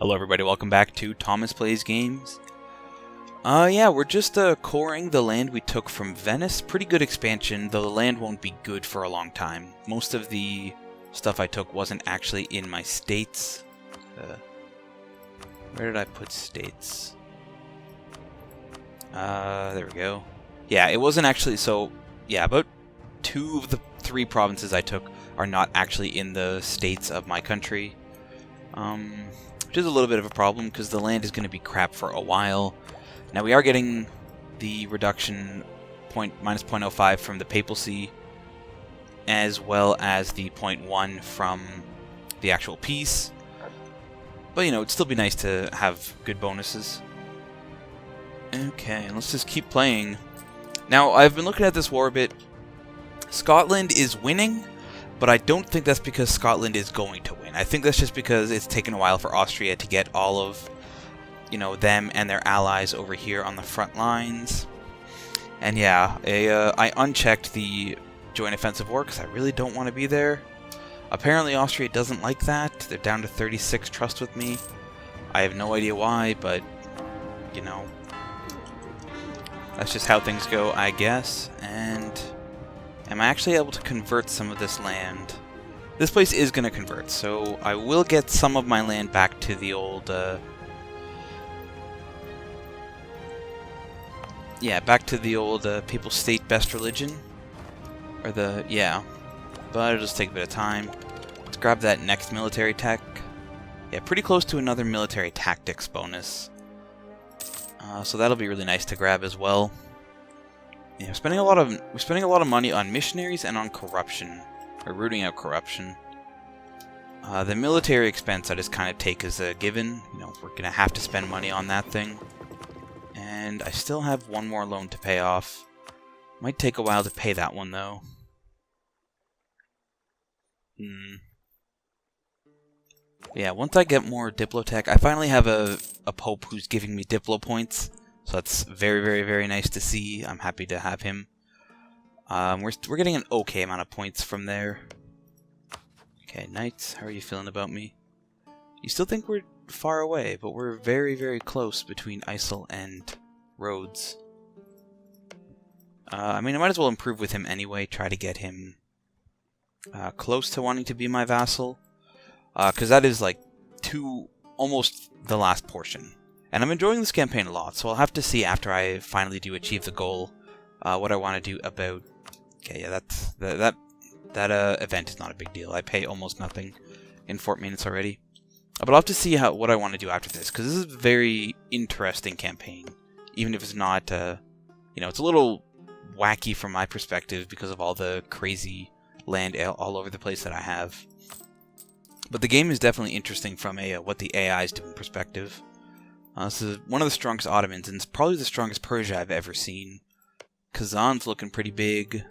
Hello everybody, welcome back to Thomas Plays Games. Yeah, we're just coring the land we took from Venice. Pretty good expansion, though the land won't be good for a long time. Most of the stuff I took wasn't actually in my states. Where did I put states? There we go. Yeah, it wasn't actually, so, yeah, about 2 of the 3 provinces I took are not actually in the states of my country. Which is a little bit of a problem, because the land is going to be crap for a while. Now, we are getting the reduction minus 0.05 from the Papacy, as well as the 0.1 from the actual peace. But, you know, it'd still be nice to have good bonuses. Okay, let's just keep playing. Now, I've been looking at this war a bit. Scotland is winning, but I don't think that's because Scotland is going to win. I think that's just because it's taken a while for Austria to get all of, you know, them and their allies over here on the front lines. And yeah, I unchecked the joint offensive war because I really don't want to be there. Apparently Austria doesn't like that. They're down to 36 trust with me. I have no idea why, but, you know, that's just how things go, I guess. And am I actually able to convert some of this land? This place is going to convert, so I will get some of my land back to the old, yeah, back to the old Papal State best religion. Or the, yeah. But it'll just take a bit of time. Let's grab that next military tech. Yeah, pretty close to another military tactics bonus. So that'll be really nice to grab as well. Yeah, we're spending a lot of money on missionaries and on corruption, or rooting out corruption. The military expense I just kind of take as a given. You know, we're gonna have to spend money on that thing. And I still have one more loan to pay off. Might take a while to pay that one though. Yeah, once I get more Diplotech, I finally have a Pope who's giving me Diplo points. So that's very, very, very nice to see. I'm happy to have him. We're getting an okay amount of points from there. Okay, Knights, how are you feeling about me? You still think we're far away, but we're very, very close between Isle and Rhodes. I mean, I might as well improve with him anyway, try to get him close to wanting to be my vassal. Because that is like almost the last portion. And I'm enjoying this campaign a lot, so I'll have to see after I finally do achieve the goal what I want to do about... Okay, yeah, that event is not a big deal. I pay almost nothing in Fort Maintenance already. But I'll have to see what I want to do after this, because this is a very interesting campaign. Even if it's not, you know, it's a little wacky from my perspective because of all the crazy land all over the place that I have. But the game is definitely interesting from a what the AIs do in perspective. This is one of the strongest Ottomans, and it's probably the strongest Persia I've ever seen. Kazan's looking pretty big.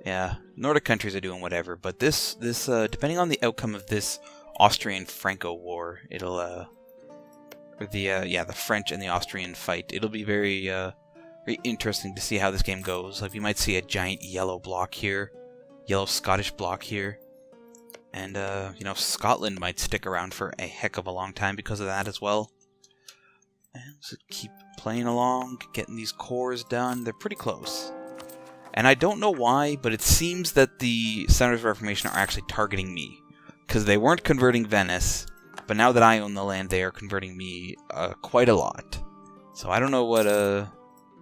Yeah, Nordic countries are doing whatever, but this depending on the outcome of this Austrian-Franco war, it'll or the French and the Austrian fight. It'll be very very interesting to see how this game goes. Like, we might see a giant yellow block here, yellow Scottish block here. And, you know, Scotland might stick around for a heck of a long time because of that as well. And so keep playing along, getting these cores done. They're pretty close. And I don't know why, but it seems that the Centers of Reformation are actually targeting me. Because they weren't converting Venice, but now that I own the land, they are converting me quite a lot. So I don't know what, you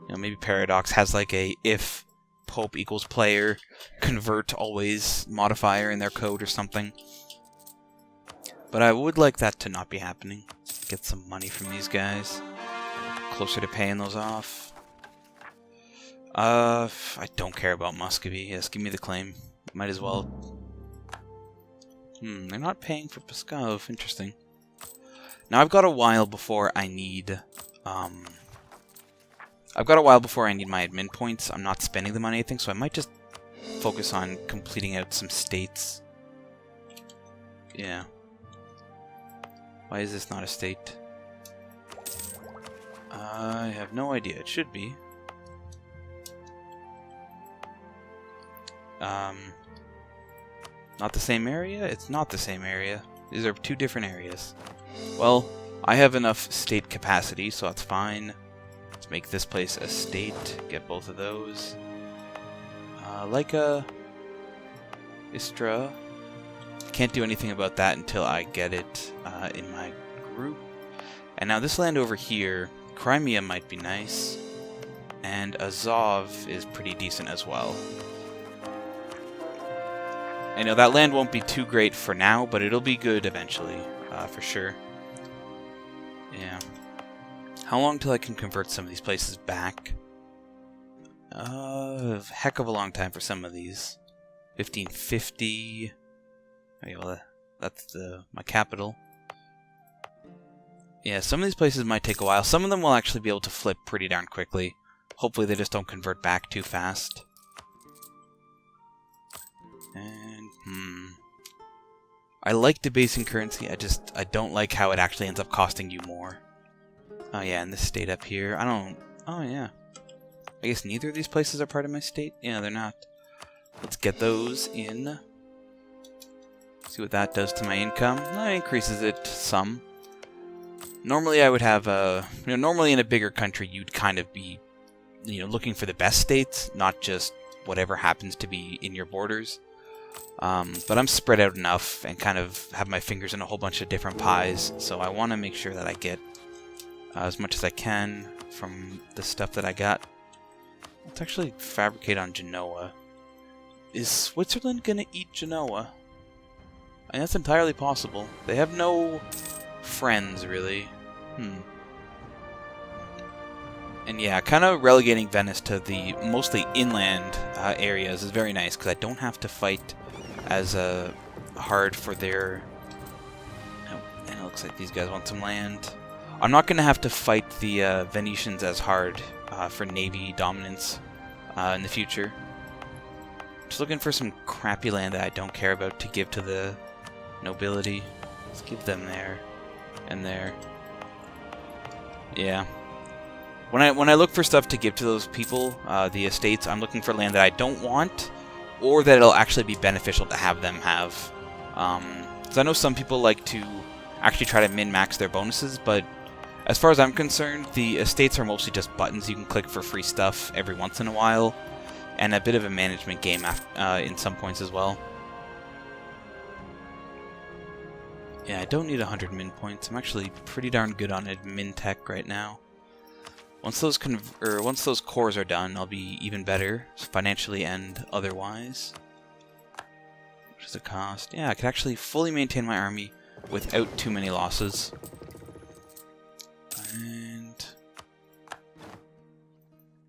know, maybe Paradox has like a if Pope equals player, convert always modifier in their code or something. But I would like that to not be happening. Get some money from these guys. Closer to paying those off. I don't care about Muscovy. Yes, give me the claim. Might as well. They're not paying for Pskov. Interesting. Now I've got a while before I need my admin points. I'm not spending them on anything, so I might just focus on completing out some states. Yeah. Why is this not a state? I have no idea. It should be. Not the same area? It's not the same area. These are 2 different areas. Well, I have enough state capacity, so that's fine. Let's make this place a state. Get both of those. Leica, Istra. Can't do anything about that until I get it in my group. And now this land over here, Crimea might be nice. And Azov is pretty decent as well. I know that land won't be too great for now, but it'll be good eventually, for sure. Yeah. How long till I can convert some of these places back? Heck of a long time for some of these. 1550. Okay, well, that's my capital. Yeah, some of these places might take a while. Some of them will actually be able to flip pretty darn quickly. Hopefully they just don't convert back too fast. And, I like debasing currency, I don't like how it actually ends up costing you more. Oh yeah, and this state up here, oh yeah. I guess neither of these places are part of my state? Yeah, they're not. Let's get those in. See what that does to my income. That increases it some. Normally I would have, normally in a bigger country you'd kind of be, looking for the best states, not just whatever happens to be in your borders. But I'm spread out enough and kind of have my fingers in a whole bunch of different pies, so I want to make sure that I get as much as I can from the stuff that I got. Let's actually fabricate on Genoa. Is Switzerland gonna eat Genoa? I mean, that's entirely possible. They have no friends, really. And yeah, kind of relegating Venice to the mostly inland areas is very nice, because I don't have to fight as hard for their... Oh, and it looks like these guys want some land. I'm not going to have to fight the Venetians as hard for navy dominance in the future. Just looking for some crappy land that I don't care about to give to the nobility. Let's give them there and there. Yeah. When I look for stuff to give to those people, the estates, I'm looking for land that I don't want, or that it'll actually be beneficial to have them have. Because I know some people like to actually try to min-max their bonuses, but as far as I'm concerned, the estates are mostly just buttons you can click for free stuff every once in a while, and a bit of a management game in some points as well. Yeah, I don't need 100 min points. I'm actually pretty darn good on admin tech right now. Once those cores are done, I'll be even better, financially and otherwise. What does it cost? Yeah, I could actually fully maintain my army without too many losses. And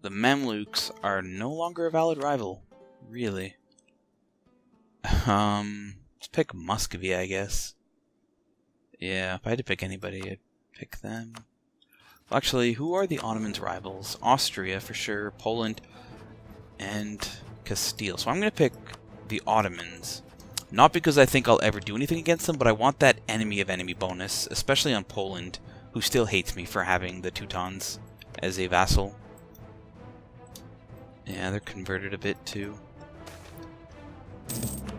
the Mamluks are no longer a valid rival, really. Let's pick Muscovy, I guess. Yeah, if I had to pick anybody, I'd pick them. Well, actually, who are the Ottomans' rivals? Austria, for sure, Poland, and Castile. So I'm going to pick the Ottomans. Not because I think I'll ever do anything against them, but I want that enemy of enemy bonus, especially on Poland, who still hates me for having the Teutons as a vassal. Yeah, they're converted a bit, too.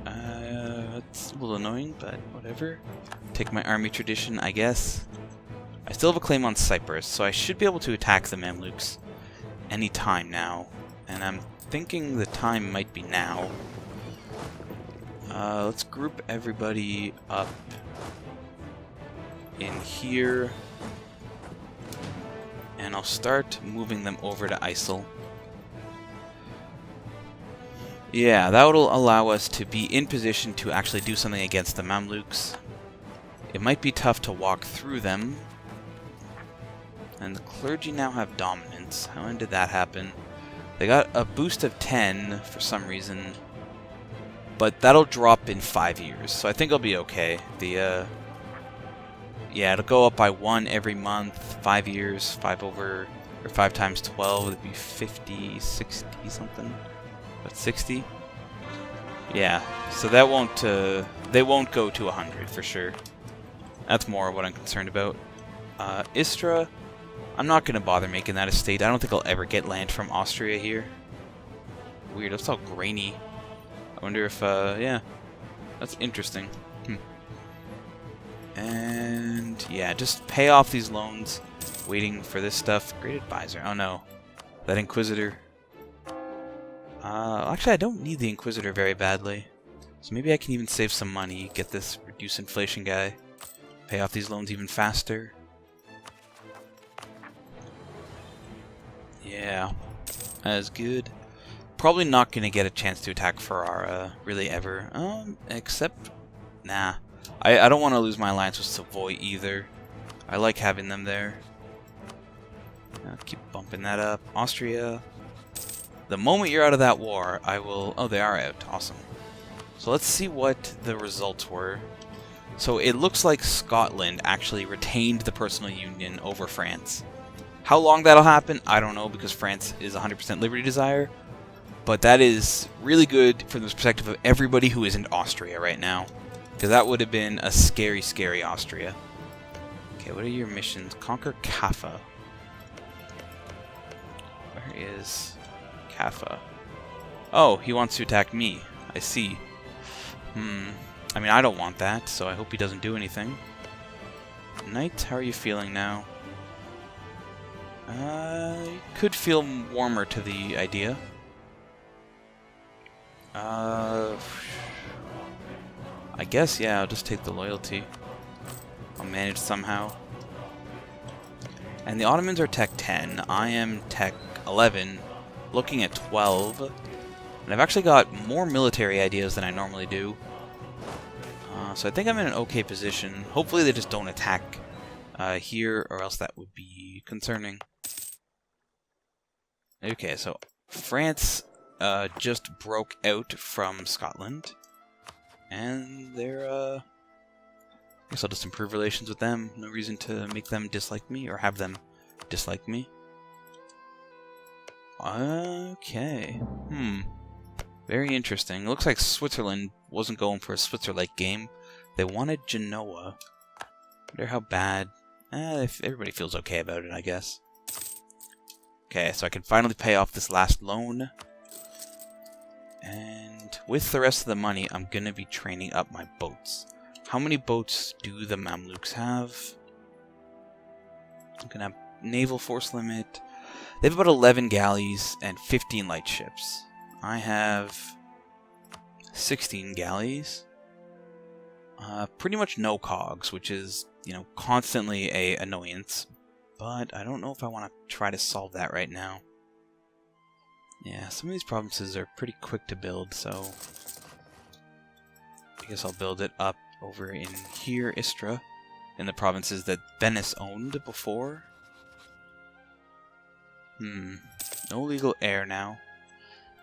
That's a little annoying, but whatever. Take my army tradition, I guess. I still have a claim on Cyprus, so I should be able to attack the Mamluks any time now. And I'm thinking the time might be now. Let's group everybody up in here. And I'll start moving them over to ISIL. Yeah, that will allow us to be in position to actually do something against the Mamluks. It might be tough to walk through them. And the clergy now have dominance. When did that happen? They got a boost of 10 for some reason. But that'll drop in 5 years, so I think I'll be okay. Yeah, it'll go up by 1 every month, 5 years, 5 times 12, it'd be 50, 60 something. But 60? Yeah, so that won't, they won't go to 100 for sure. That's more what I'm concerned about. Istra, I'm not going to bother making that a state. I don't think I'll ever get land from Austria here. Weird, that's all grainy. I wonder if, yeah, that's interesting. And yeah, just pay off these loans, waiting for this stuff. Great advisor. Oh no, that Inquisitor. Actually, I don't need the Inquisitor very badly, so maybe I can even save some money, get this reduce inflation guy, pay off these loans even faster. Yeah, that is good. Probably not gonna get a chance to attack Ferrara really ever. Except, nah. I don't want to lose my alliance with Savoy either. I like having them there. I'll keep bumping that up. Austria. The moment you're out of that war, I will... Oh, they are out. Awesome. So let's see what the results were. So it looks like Scotland actually retained the personal union over France. How long that'll happen, I don't know, because France is 100% Liberty Desire. But that is really good from the perspective of everybody who isn't Austria right now. Because that would have been a scary, scary Austria. Okay, what are your missions? Conquer Kaffa. Where is Kaffa? Oh, he wants to attack me. I see. I mean, I don't want that, so I hope he doesn't do anything. Knight, how are you feeling now? Could feel warmer to the idea. I guess, yeah, I'll just take the loyalty. I'll manage somehow. And the Ottomans are Tech 10. I am Tech 11, looking at 12. And I've actually got more military ideas than I normally do. So I think I'm in an okay position. Hopefully they just don't attack here, or else that would be concerning. Okay, so France just broke out from Scotland. And they're, I guess I'll just improve relations with them. No reason to make them dislike me, or have them dislike me. Okay. Very interesting. It looks like Switzerland wasn't going for a Switzer-like game. They wanted Genoa. Wonder how bad... if everybody feels okay about it, I guess. Okay, so I can finally pay off this last loan. And with the rest of the money, I'm going to be training up my boats. How many boats do the Mamluks have? I'm going to have naval force limit. They have about 11 galleys and 15 light ships. I have 16 galleys. Pretty much no cogs, which is, you know, constantly an annoyance. But I don't know if I want to try to solve that right now. Yeah, some of these provinces are pretty quick to build, so I guess I'll build it up over in here, Istra, in the provinces that Venice owned before. No legal heir now.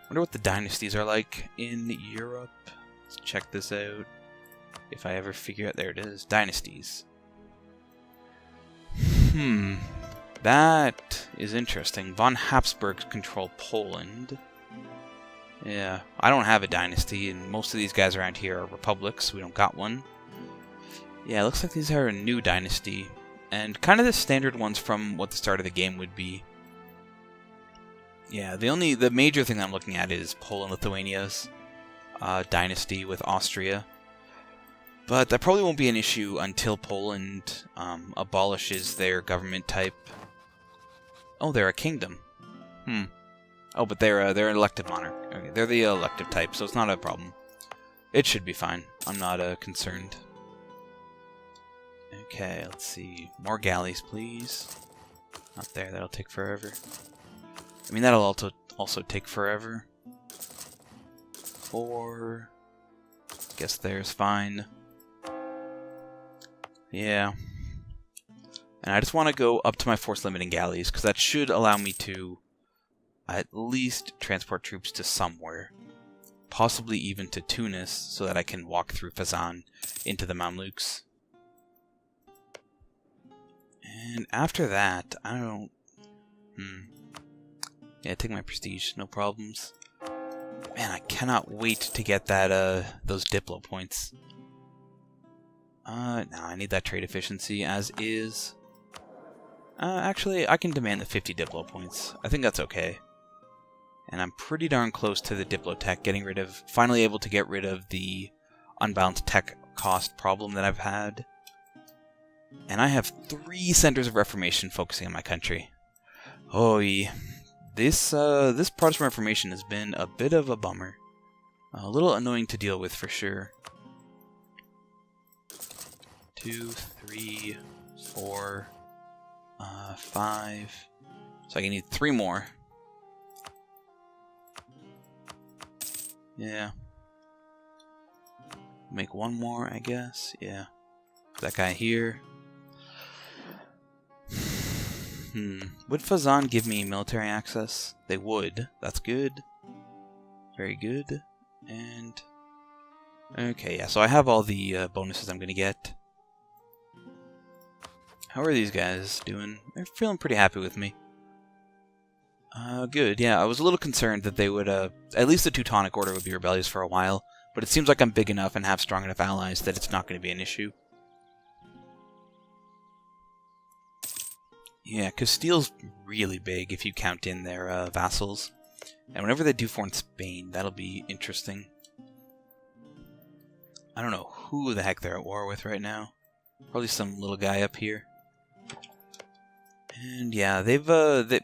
Wonder what the dynasties are like in Europe. Let's check this out. If I ever figure out, there it is, dynasties. That is interesting. Von Habsburgs control Poland. Yeah, I don't have a dynasty, and most of these guys around here are republics. We don't got one. Yeah, it looks like these are a new dynasty, and kind of the standard ones from what the start of the game would be. Yeah, the major thing I'm looking at is Poland-Lithuania's dynasty with Austria. But that probably won't be an issue until Poland abolishes their government type. Oh, they're a kingdom. Oh, but they're an elected monarch. Okay, they're the elective type, so it's not a problem. It should be fine. I'm not concerned. Okay, let's see. More galleys, please. Not there. That'll take forever. I mean, that'll also take forever. 4. Guess there's fine. Yeah. And I just want to go up to my force limit in galleys, because that should allow me to at least transport troops to somewhere. Possibly even to Tunis, so that I can walk through Fezzan into the Mamluks. And after that, I don't... Yeah, take my prestige, no problems. Man, I cannot wait to get that those Diplo points. No, I need that trade efficiency as is. Actually, I can demand the 50 Diplo points. I think that's okay. And I'm pretty darn close to the Diplo tech, finally able to get rid of the unbalanced tech cost problem that I've had. And I have 3 centers of reformation focusing on my country. Oy. This Protestant Reformation has been a bit of a bummer. A little annoying to deal with for sure. 2, 3, 4, 5. So I can need 3 more. Yeah. Make 1 more, I guess. Yeah. That guy here. Would Fazan give me military access? They would. That's good. Very good. And... okay, yeah, so I have all the bonuses I'm going to get. How are these guys doing? They're feeling pretty happy with me. Good, yeah, I was a little concerned that they would, at least the Teutonic Order would be rebellious for a while, but it seems like I'm big enough and have strong enough allies that it's not going to be an issue. Yeah, Castile's really big if you count in their vassals. And whenever they do foreign Spain, that'll be interesting. I don't know who the heck they're at war with right now. Probably some little guy up here. And yeah, this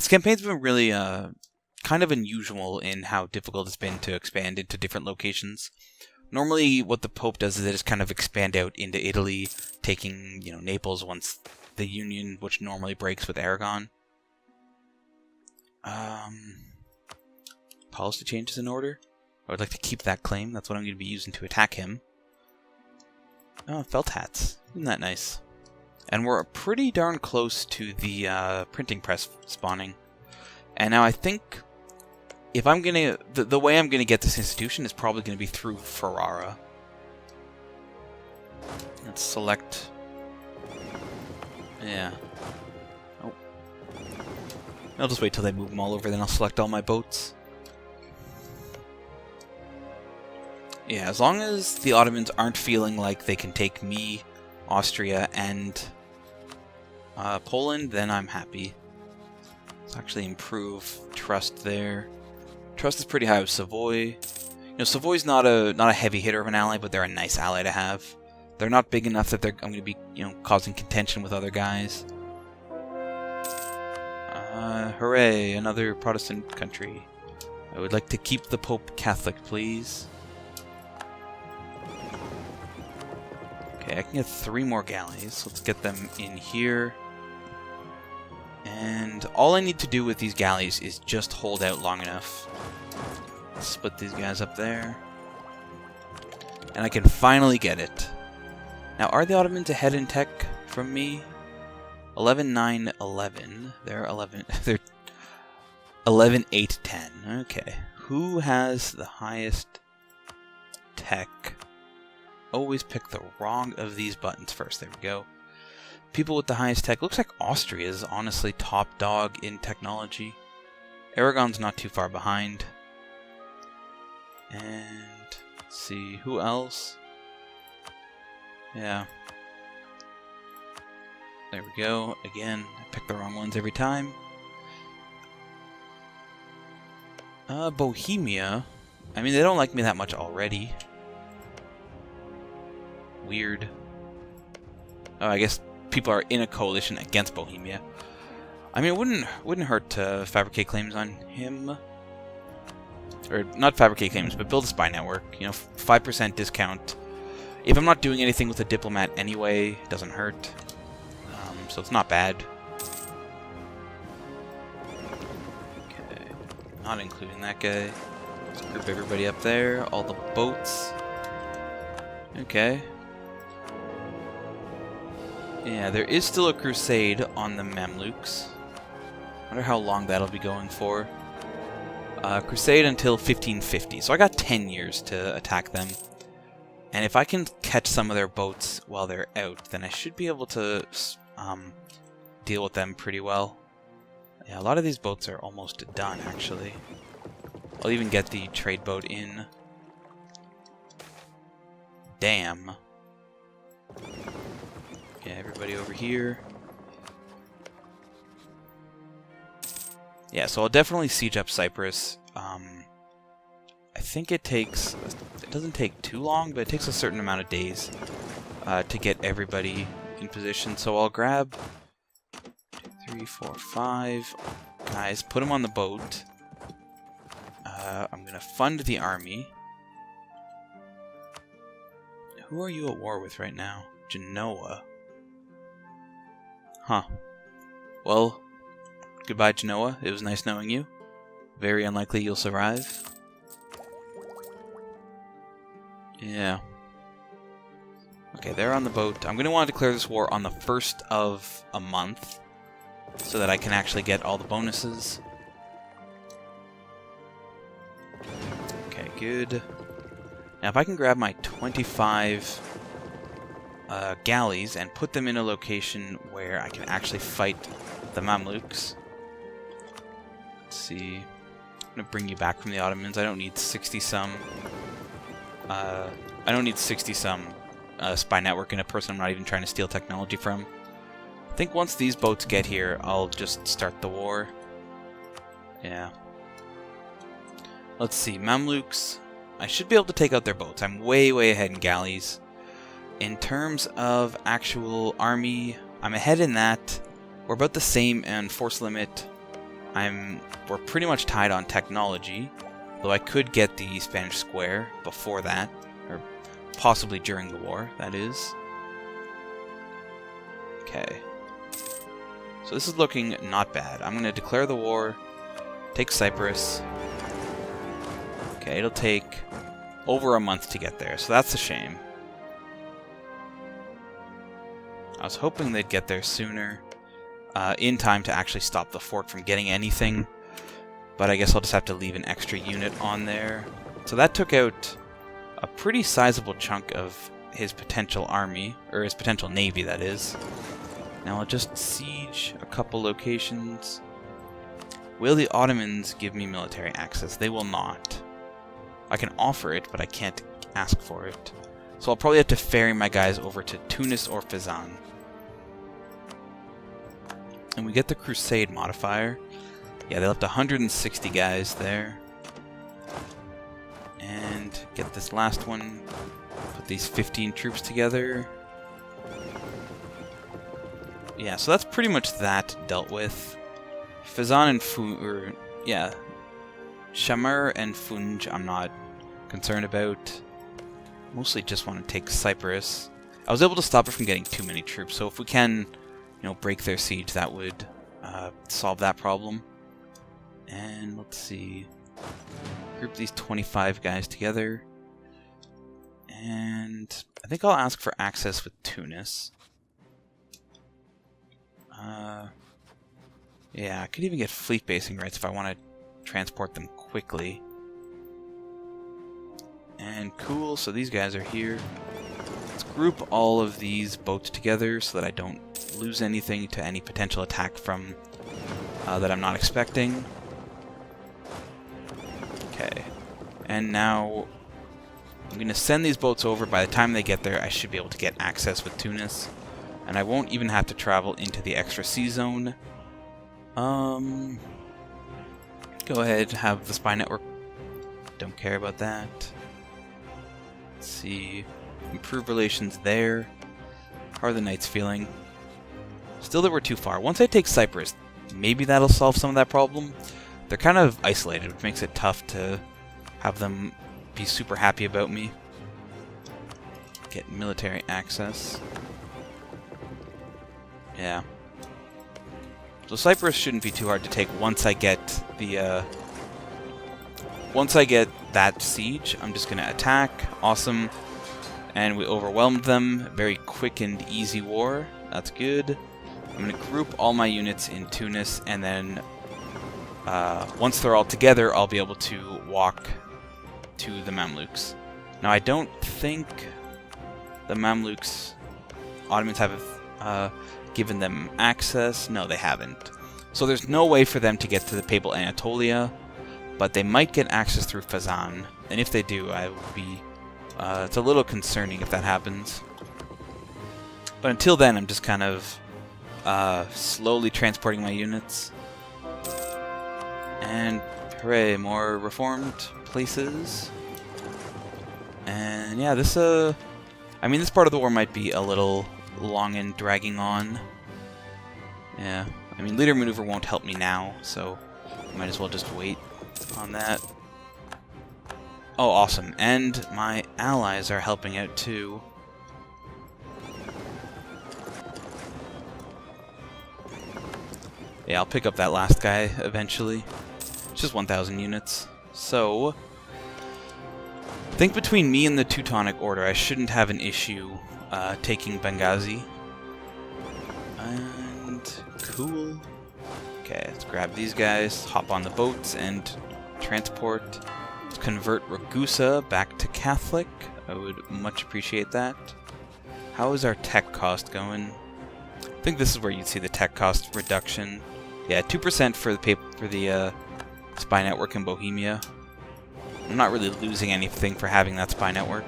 campaign's been really kind of unusual in how difficult it's been to expand into different locations. Normally, what the Pope does is they just kind of expand out into Italy, taking, you know, Naples once the union, which normally breaks with Aragon. Policy changes in order. I would like to keep that claim. That's what I'm going to be using to attack him. Oh, felt hats. Isn't that nice? And we're pretty darn close to the printing press spawning. And now I think if I'm going to... the way I'm going to get this institution is probably going to be through Ferrara. Let's select... yeah. Oh. I'll just wait till they move them all over, then I'll select all my boats. Yeah, as long as the Ottomans aren't feeling like they can take me, Austria, and Poland, then I'm happy. Let's actually improve trust there. Trust is pretty high with Savoy. You know, Savoy's not a heavy hitter of an ally, but they're a nice ally to have. They're not big enough that I'm going to be, you know, causing contention with other guys. Hooray, another Protestant country. I would like to keep the Pope Catholic, please. Okay, I can get 3 more galleys. Let's get them in here. And all I need to do with these galleys is just hold out long enough. Let's split these guys up there. And I can finally get it. Now, are the Ottomans ahead in tech from me? 11, 9, 11. They're 11. They're 11, 8, 10. Okay. Who has the highest tech? Always pick the wrong of these buttons first. There we go. People with the highest tech. Looks like Austria is honestly top dog in technology. Aragon's not too far behind. And let's see, who else? Yeah. There we go. Again, I pick the wrong ones every time. Bohemia. I mean, they don't like me that much already. Weird. Oh, I guess people are in a coalition against Bohemia. I mean, it wouldn't hurt to fabricate claims on him. Or, not fabricate claims, but build a spy network. You know, 5% discount. If I'm not doing anything with a diplomat anyway, it doesn't hurt. So it's not bad. Okay, not including that guy. Let's group everybody up there, all the boats. Okay. Yeah, there is still a crusade on the Mamluks. Wonder how long that'll be going for. Crusade until 1550, so I got 10 years to attack them. And if I can catch some of their boats while they're out, then I should be able to deal with them pretty well. Yeah, a lot of these boats are almost done, actually. I'll even get the trade boat in. Damn. Okay, everybody over here. Yeah, so I'll definitely siege up Cyprus. I think it takes... it doesn't take too long, but it takes a certain amount of days. to get everybody in position. So I'll grab 2, 3, 4, 5 guys, put them on the boat. I'm going to fund the army. Who are you at war with right now? Genoa. Huh. Well, goodbye, Genoa. It was nice knowing you. Very unlikely you'll survive. Yeah. Okay, they're on the boat. I'm going to want to declare this war on the 1st of a month, so that I can actually get all the bonuses. Okay, good. Now if I can grab my 25 galleys and put them in a location where I can actually fight the Mamluks. Let's see. I'm going to bring you back from the Ottomans. I don't need 60-some... I don't need 60-some spy network in a person I'm not even trying to steal technology from. I think once these boats get here, I'll just start the war. Yeah. Let's see. Mamluks. I should be able to take out their boats. I'm way, way ahead in galleys. In terms of actual army, I'm ahead in that. We're about the same in force limit. We're pretty much tied on technology. Though I could get the Spanish square before that. Or possibly during the war, that is. Okay. So this is looking not bad. I'm going to declare the war. Take Cyprus. Okay, it'll take over a month to get there, so that's a shame. I was hoping they'd get there sooner, in time to actually stop the fort from getting anything, but I guess I'll just have to leave an extra unit on there. So that took out a pretty sizable chunk of his potential army, or his potential navy, that is. Now I'll just siege a couple locations. Will the Ottomans give me military access? They will not. I can offer it, but I can't ask for it. So I'll probably have to ferry my guys over to Tunis or Fezzan. And we get the Crusade modifier. Yeah, they left 160 guys there. And get this last one. Put these 15 troops together. Yeah, so that's pretty much that dealt with. Fezzan and Shamar and Funj I'm not concerned about. Mostly just want to take Cyprus. I was able to stop it from getting too many troops, so if we can, break their siege, that would solve that problem. And let's see. Group these 25 guys together. And I think I'll ask for access with Tunis. Yeah, I could even get fleet basing rights if I want to transport them quickly. And cool, so these guys are here. Let's group all of these boats together so that I don't lose anything to any potential attack from that I'm not expecting. Okay, and now I'm going to send these boats over. By the time they get there, I should be able to get access with Tunis. And I won't even have to travel into the extra sea zone. Go ahead, have the spy network. Don't care about that. Let's see. Improve relations there. How are the Knights feeling? Still, they were too far. Once I take Cyprus, maybe that'll solve some of that problem. They're kind of isolated, which makes it tough to have them be super happy about me. Get military access. Yeah. So Cyprus shouldn't be too hard to take once I get the once I get that siege. I'm just gonna attack. Awesome. And we overwhelmed them. Very quick and easy war. That's good. I'm gonna group all my units in Tunis, and then once they're all together, I'll be able to walk to the Mamluks. Now I don't think the Mamluks Ottomans have given them access. No, they haven't. So there's no way for them to get to the Papal Anatolia, but they might get access through Fezzan. And if they do, I would be... it's a little concerning if that happens. But until then, I'm just kind of slowly transporting my units. And hooray, more reformed places. And yeah, this I mean, this part of the war might be a little long and dragging on. Yeah, I mean, leader maneuver won't help me now, so I might as well just wait on that. Oh, awesome. And my allies are helping out too. Yeah, I'll pick up that last guy eventually. It's just 1,000 units. So, I think between me and the Teutonic Order, I shouldn't have an issue taking Benghazi. And cool. Okay, let's grab these guys, hop on the boats, and transport. Let's convert Ragusa back to Catholic. I would much appreciate that. How is our tech cost going? I think this is where you'd see the tech cost reduction. Yeah, 2% for the spy network in Bohemia. I'm not really losing anything for having that spy network.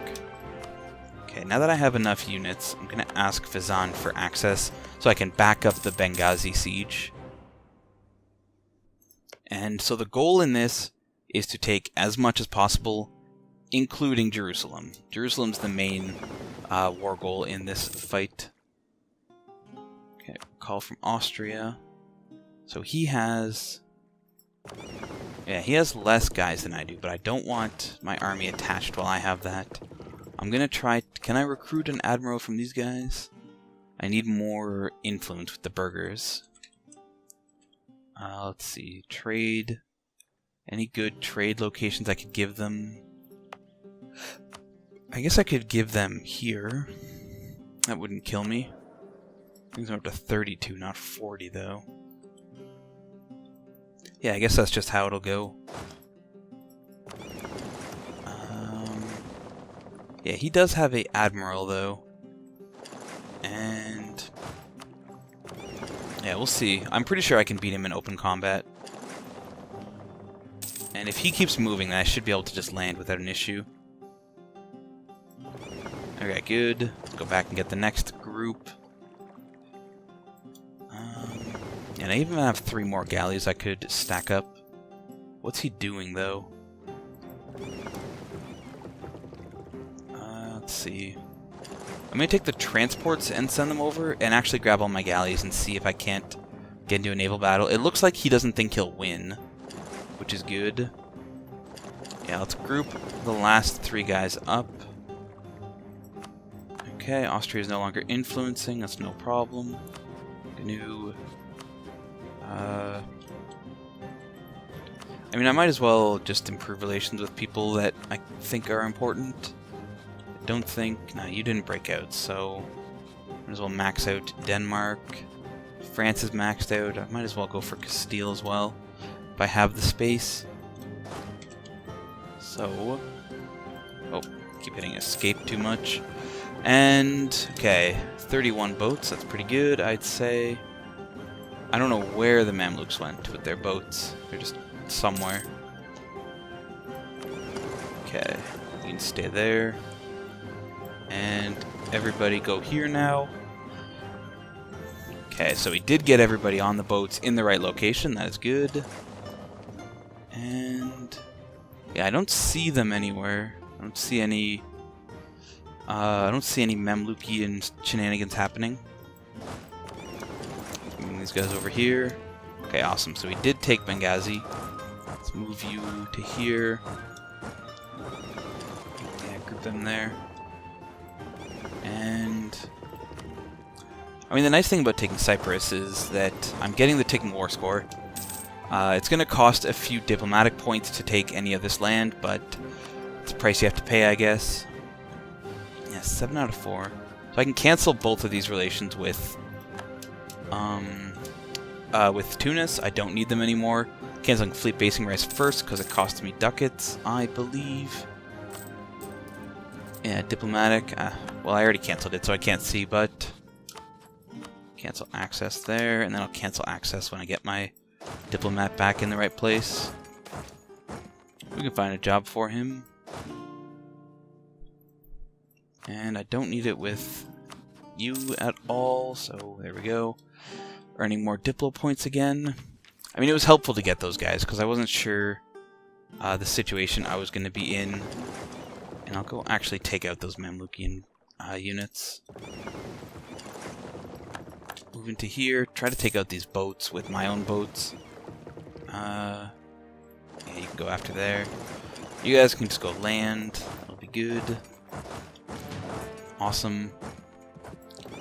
Okay, now that I have enough units, I'm going to ask Fazan for access so I can back up the Benghazi siege. And so the goal in this is to take as much as possible, including Jerusalem. Jerusalem's the main war goal in this fight. Okay, call from Austria. So he has... yeah, he has less guys than I do, but I don't want my army attached while I have that. I'm gonna try... can I recruit an admiral from these guys? I need more influence with the burghers. Let's see. Trade. Any good trade locations I could give them? I guess I could give them here. That wouldn't kill me. Things are up to 32, not 40, though. Yeah, I guess that's just how it'll go. Yeah, he does have a admiral, though. And... yeah, we'll see. I'm pretty sure I can beat him in open combat. And if he keeps moving, then I should be able to just land without an issue. Okay, good. Let's go back and get the next group. And I even have 3 more galleys I could stack up. What's he doing, though? Let's see. I'm going to take the transports and send them over, and actually grab all my galleys and see if I can't get into a naval battle. It looks like he doesn't think he'll win, which is good. Yeah, let's group the last 3 guys up. Okay, Austria is no longer influencing, that's no problem. GNU... I mean, I might as well just improve relations with people that I think are important. I don't think... no, you didn't break out, so... might as well max out Denmark. France is maxed out. I might as well go for Castile as well, if I have the space. So... oh, keep hitting escape too much. And... okay, 31 boats, that's pretty good, I'd say. I don't know where the Mamluks went with their boats. They're just somewhere. Okay, you can stay there. And everybody go here now. Okay, so we did get everybody on the boats in the right location. That is good. And... yeah, I don't see them anywhere. I don't see any... I don't see any Mamlukian shenanigans happening. These guys over here. Okay, awesome. So we did take Benghazi. Let's move you to here. Yeah, group them there. And... I mean, the nice thing about taking Cyprus is that I'm getting the ticking war score. It's going to cost a few diplomatic points to take any of this land, but it's a price you have to pay, I guess. Yeah, 7 out of 4. So I can cancel both of these relations with Tunis. I don't need them anymore. Canceling fleet basing rights first because it costs me ducats, I believe. Yeah, diplomatic. Well, I already canceled it, so I can't see, but... cancel access there, and then I'll cancel access when I get my diplomat back in the right place. We can find a job for him. And I don't need it with you at all, so there we go. Earning more Diplo points again. I mean, it was helpful to get those guys, because I wasn't sure the situation I was going to be in. And I'll go actually take out those Mamlukian units. Move into here. Try to take out these boats with my own boats. Yeah, you can go after there. You guys can just go land. That'll be good. Awesome.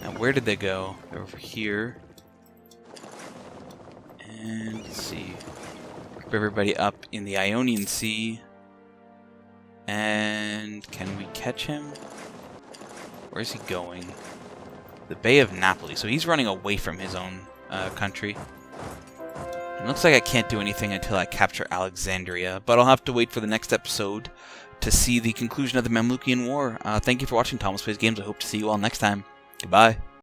Now, where did they go? They're over here. And let's see. Group everybody up in the Ionian Sea. And can we catch him? Where is he going? The Bay of Napoli. So he's running away from his own country. It looks like I can't do anything until I capture Alexandria, but I'll have to wait for the next episode to see the conclusion of the Mamlukian War. Thank you for watching Thomas Plays Games. I hope to see you all next time. Goodbye.